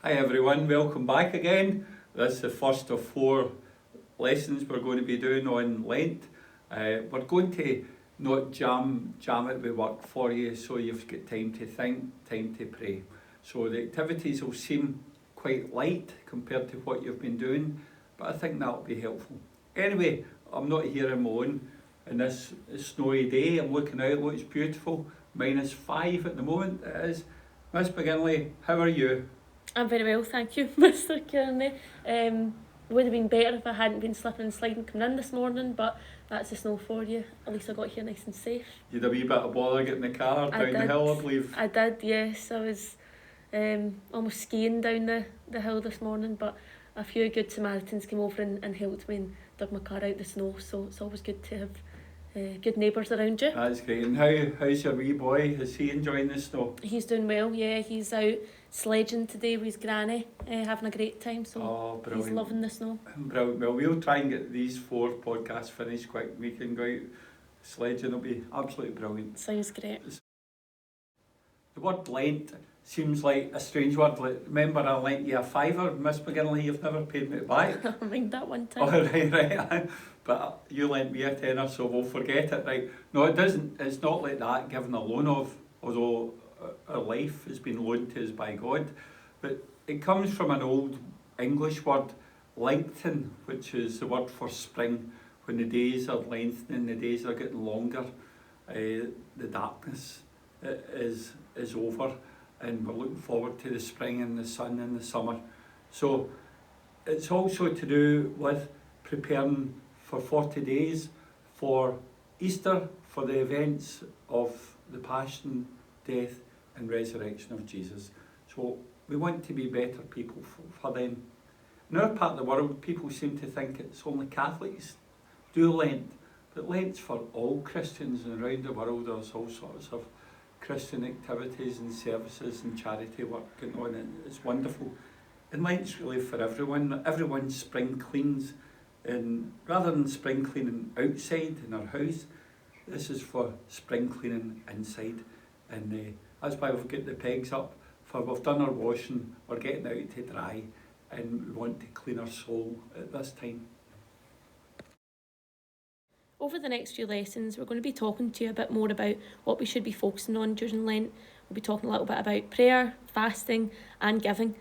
Hi everyone, welcome back again. This is the first of 4 lessons we're going to be doing on Lent. We're going to not jam it with work for you, so you've got time to think, time to pray. So the activities will seem quite light compared to what you've been doing, but I think that'll be helpful. Anyway, I'm not here on my own on this snowy day. I'm looking out, it looks beautiful. -5 at the moment it is. Miss McGinley, how are you? I'm very well, thank you, Mr. Kearney. Would have been better if I hadn't been slipping and sliding coming in this morning, but that's the snow for you. At least I got here nice and safe. You had a wee bit of bother getting the car down the hill, I believe. I did, yes. I was almost skiing down the hill this morning, but a few good Samaritans came over and helped me and dug my car out the snow, so it's always good to have good neighbours around you. That's great. And how's your wee boy? Is he enjoying the snow? He's doing well, yeah. He's out sledging today with his granny, having a great time, so he's loving the snow. Brilliant. Well, we'll try and get these 4 podcasts finished quick. We can go out sledging. It'll be absolutely brilliant. Sounds great. The word Lent seems like a strange word. Remember, I lent you a £5, Miss McGinley. You've never paid me back. I mind that one time. Oh, right. But you lent me a tenner, so we'll forget it, right? No, it doesn't. It's not like that, given a loan of, although our life has been loaned to us by God. But it comes from an old English word, lengthen, which is the word for spring. When the days are lengthening, the days are getting longer, the darkness is over, and we're looking forward to the spring and the sun and the summer. So it's also to do with preparing for 40 days for Easter, for the events of the passion, death and resurrection of Jesus. So we want to be better people for them. In our part of the world, people seem to think it's only Catholics do Lent, but Lent's for all Christians, and around the world there's all sorts of Christian activities and services and charity work going on, and it's wonderful. And Lent's really for everyone. Everyone spring cleans, and rather than spring cleaning outside in our house, this is for spring cleaning inside, and that's why we've got the pegs up, for we've done our washing, we're getting out to dry, and we want to clean our soul at this time. Over the next few lessons, we're going to be talking to you a bit more about what we should be focusing on during Lent. We'll be talking a little bit about prayer, fasting and giving.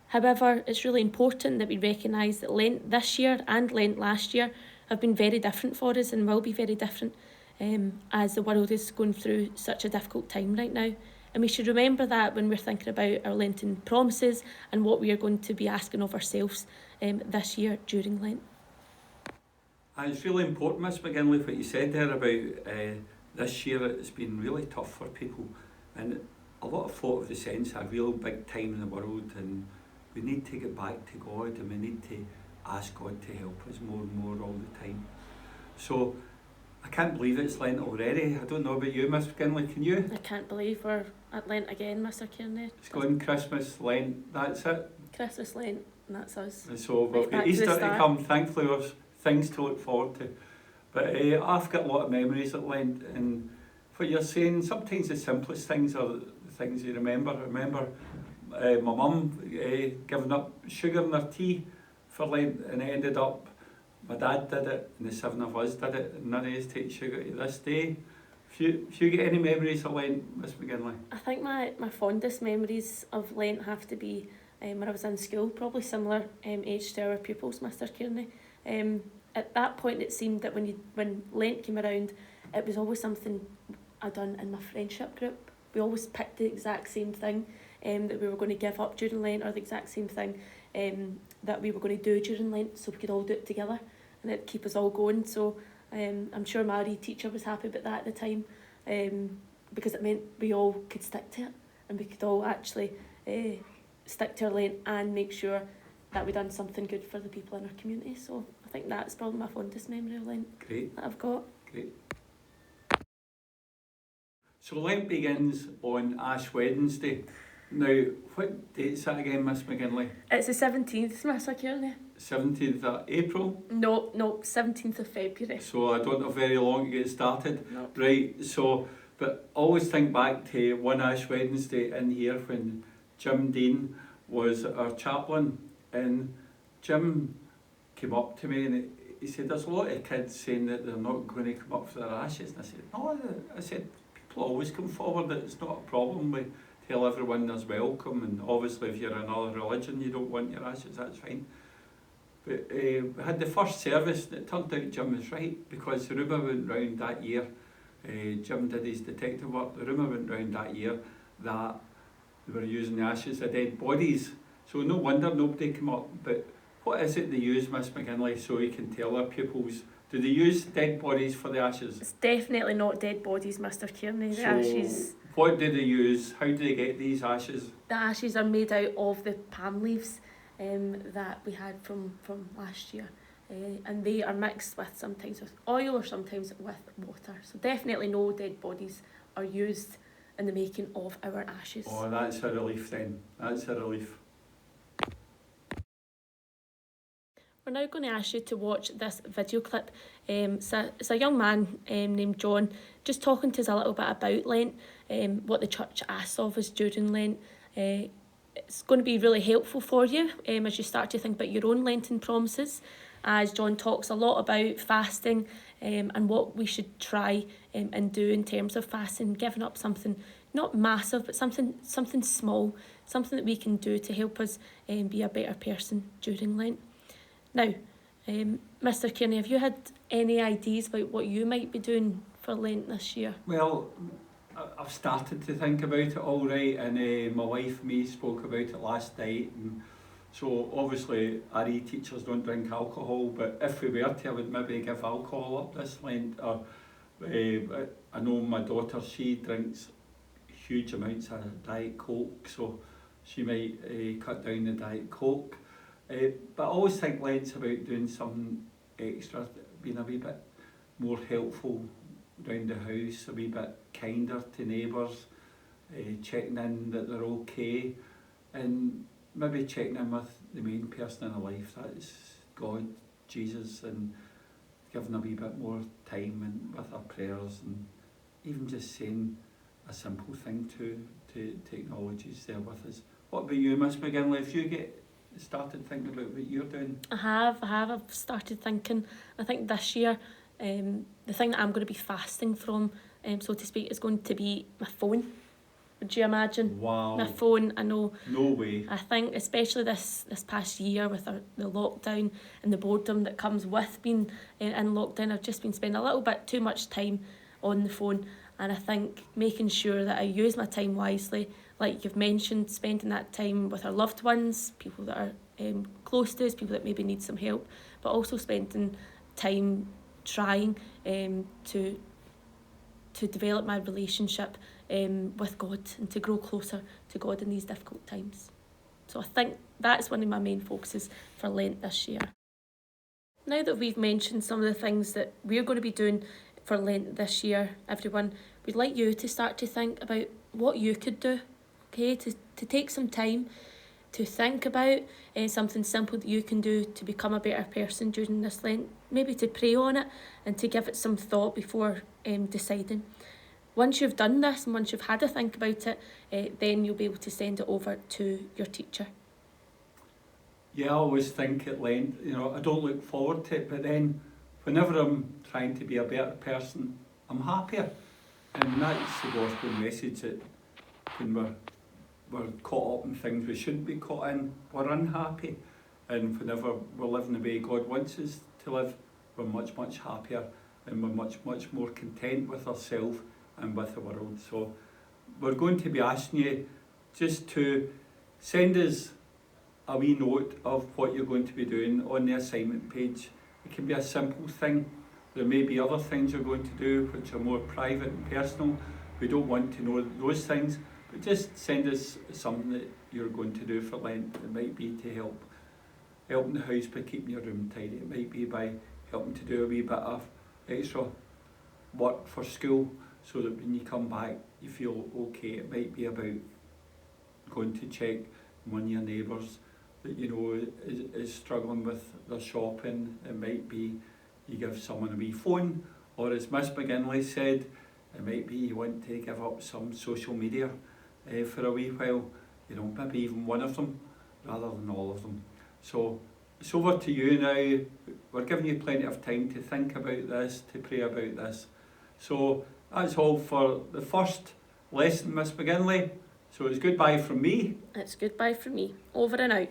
However, it's really important that we recognise that Lent this year and Lent last year have been very different for us and will be very different as the world is going through such a difficult time right now. And we should remember that when we're thinking about our Lenten promises and what we are going to be asking of ourselves this year during Lent. It's really important, Miss McGinley, what you said there about this year. It's been really tough for people, and a lot of folk of the sense a real big time in the world, and we need to get back to God, and we need to ask God to help us more and more all the time. So I can't believe it's Lent already. I don't know about you, Miss McGinley, can you? I can't believe we're at Lent again, Mr. Kearney. It's going Christmas, Lent, that's it. Christmas, Lent, and that's us. And so we've got Easter to come, thankfully we've things to look forward to. But I've got a lot of memories at Lent, and what you're saying, sometimes the simplest things are the things you remember. I remember my mum giving up sugar in her tea for Lent, and it ended up my dad did it and the 7 of us did it, and none of us take sugar to this day. If you get any memories of Lent, Miss McGinley? I think my fondest memories of Lent have to be when I was in school, probably similar age to our pupils, Mr. Kearney. At that point it seemed that when Lent came around, it was always something I'd done in my friendship group. We always picked the exact same thing that we were going to give up during Lent, or the exact same thing that we were going to do during Lent, so we could all do it together and it'd keep us all going. So I'm sure my RE teacher was happy about that at the time, because it meant we all could stick to it, and we could all actually stick to our Lent and make sure that we done something good for the people in our community. So I think that's probably my fondest memory of Lent. Great. That I've got. Great. So Lent begins on Ash Wednesday. Now, what date's that again, Miss McGinley? It's the 17th, Mr. Kearney. 17th of April? No, 17th of February. So I don't have very long to get started. Nope. Right, so, but always think back to one Ash Wednesday in here when Jim Dean was our chaplain, and Jim came up to me and he said, there's a lot of kids saying that they're not going to come up for their ashes. And I said, no, I said, people always come forward, it's not a problem. We tell everyone there's welcome, and obviously if you're another religion, you don't want your ashes, that's fine. But we had the first service, and it turned out Jim was right, because the rumour went round that year, Jim did his detective work, the rumour went round that year that they were using the ashes of dead bodies. So no wonder nobody came up. But what is it they use, Miss McGinley, so we can tell our pupils? Do they use dead bodies for the ashes? It's definitely not dead bodies, Mr. Kearney. The ashes. What do they use? How do they get these ashes? The ashes are made out of the palm leaves that we had from last year. And they are mixed with sometimes with oil or sometimes with water. So definitely no dead bodies are used in the making of our ashes. Oh, that's a relief then. That's a relief. We're now going to ask you to watch this video clip. It's a young man named John just talking to us a little bit about Lent, what the church asks of us during Lent. It's going to be really helpful for you as you start to think about your own Lenten promises, as John talks a lot about fasting and what we should try and do in terms of fasting, giving up something not massive but something small, something that we can do to help us be a better person during Lent. Now, Mr. Kearney, have you had any ideas about what you might be doing for Lent this year? Well, I've started to think about it all right, and my wife and me spoke about it last night, and so obviously RE teachers don't drink alcohol, but if we were to, I would maybe give alcohol up this Lent. Or I know my daughter, she drinks huge amounts of Diet Coke, so she might cut down the Diet Coke. But I always think Lent's about doing something extra, being a wee bit more helpful around the house, a wee bit kinder to neighbours, checking in that they're okay, and maybe checking in with the main person in our life, that is God, Jesus, and giving a wee bit more time and with our prayers, and even just saying a simple thing to acknowledge He's there with us. What about you, Miss McGinley? If you get started thinking about what you're doing? I have. I've started thinking. I think this year, the thing that I'm going to be fasting from, so to speak, is going to be my phone. Would you imagine? Wow. My phone, I know. No way. I think especially this past year with the lockdown and the boredom that comes with being in lockdown, I've just been spending a little bit too much time on the phone, and I think making sure that I use my time wisely, like you've mentioned, spending that time with our loved ones, people that are close to us, people that maybe need some help, but also spending time trying to develop my relationship with God and to grow closer to God in these difficult times. So I think that's one of my main focuses for Lent this year. Now that we've mentioned some of the things that we're going to be doing for Lent this year, everyone, we'd like you to start to think about what you could do, okay, to take some time to think about something simple that you can do to become a better person during this Lent, maybe to pray on it and to give it some thought before deciding. Once you've done this and once you've had a think about it, then you'll be able to send it over to your teacher. Yeah, I always think at Lent, I don't look forward to it, but then whenever I'm trying to be a better person, I'm happier. And that's the gospel message, that when we're caught up in things we shouldn't be caught in, we're unhappy. And whenever we're living the way God wants us to live, we're much, much happier, and we're much, much more content with ourselves and with the world. So we're going to be asking you just to send us a wee note of what you're going to be doing on the assignment page. It can be a simple thing. There may be other things you're going to do which are more private and personal. We don't want to know those things, but just send us something that you're going to do for Lent. It might be to help in the house by keeping your room tidy. It might be by helping to do a wee bit of extra work for school so that when you come back you feel okay. It might be about going to check one of your neighbours that is struggling with their shopping. It might be you give someone a wee phone, or as Miss McGinley said, it might be you want to give up some social media for a wee while, maybe even one of them. rather than all of them. So it's over to you now. We're giving you plenty of time to think about this, to pray about this. So that's all for the first lesson, Miss McGinley. So it's goodbye from me. It's goodbye from me. Over and out.